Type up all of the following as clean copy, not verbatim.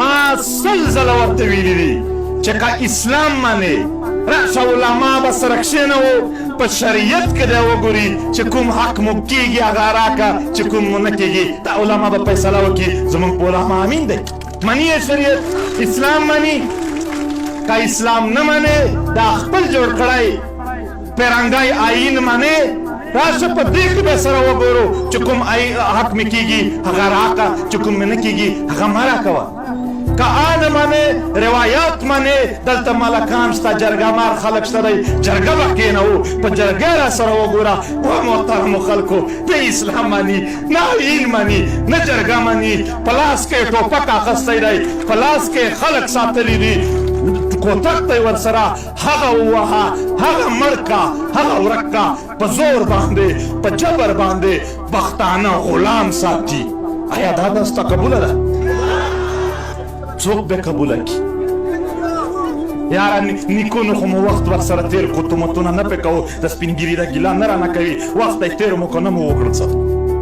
ما سلزل ورته ویلي دي چې که اسلام منې راشه علما به سره کښېنوو په شریعت کې دی وګوري چې کوم حق مو کېږي هغه راکړه چې کوم مو نه کېږي دا علما به فیصله وکړي زموږ په علما امین دی مني یې شریعت اسلام مني که اسلام نه منې دا خپل جوړ کړی پیرنګی آیین منې راشه په دې کې به سره وګورو چې کوم حق مې کېږي هغه راکړه چې کوم مې نه کېږي هغه مه راکوه که آن منې روایات منې دلته ملکان شته جرګه مار خلک شته دی جرګه به کېنوو په جرګه را سره وګوره و محترمو خلکو نه اسلام مني نه آیین مني نه جرګه مني په لاس کې ټوپک اخیستی دی په لاس کې خلک ساتلي دي کوتک ته یې ورسره هغه ووهه هغه مړ کا هغه ورک کا په زور باندې په جبر باندې بختانه غلام ساتي آیا دا دسته قبوله ده څوک به قبوله کړي یاره نیکونو خو مو وخت ورسره تېر کړو تهمتونه نه پرې کوو د سپینګیري د ګیله نه رانه کوي وخت یې تېر مو که نه مو وکړو څه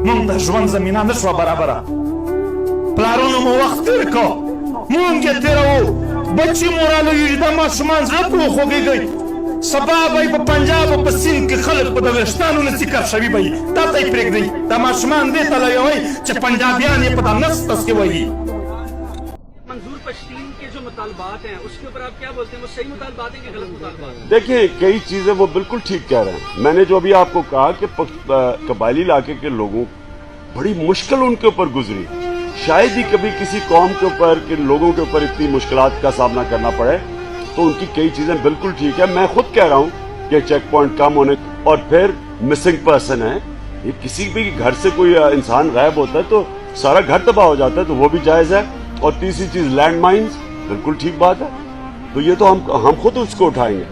مونږ د ژوند زمینه نه شوه برابره پلارونو مو وخت تېر کړو مونږ یې تېروو بچی مو رالویږي دا ماشومان زړه پرې وخوږېږئ سبا به په پنجاب او په سیند کې خلک په د ویښتانو نه سیکر شوي به وي دا ته یې پرېږدئ دا ماشومان دې ته لویوئ چې پنجابیان یې په دا نس تس کې وایي मंजूर पश्तीन के जो मुतालबात हैं उसके ऊपर आप क्या बोलते हैं, वो सही मुतालबात हैं कि गलत मुतालबात हैं? देखिए कई चीजें वो बिल्कुल ठीक कह रहे हैं। मैंने जो अभी आपको कहा कि कबायली इलाके के लोगों बड़ी मुश्किल उनके ऊपर गुजरी, शायद ही कभी किसी कौम के ऊपर के लोगों के ऊपर इतनी मुश्किलात का सामना करना पड़े, तो उनकी कई चीजें बिल्कुल ठीक है। मैं खुद कह रहा हूँ कि चेक पॉइंट कम होने और फिर मिसिंग पर्सन है, ये किसी भी घर से कोई इंसान गायब होता है तो सारा घर तबाह हो जाता है, तो वो भी जायज है। और तीसरी चीज लैंड माइन्स, बिल्कुल ठीक बात है, तो ये तो हम खुद उसको उठाएंगे।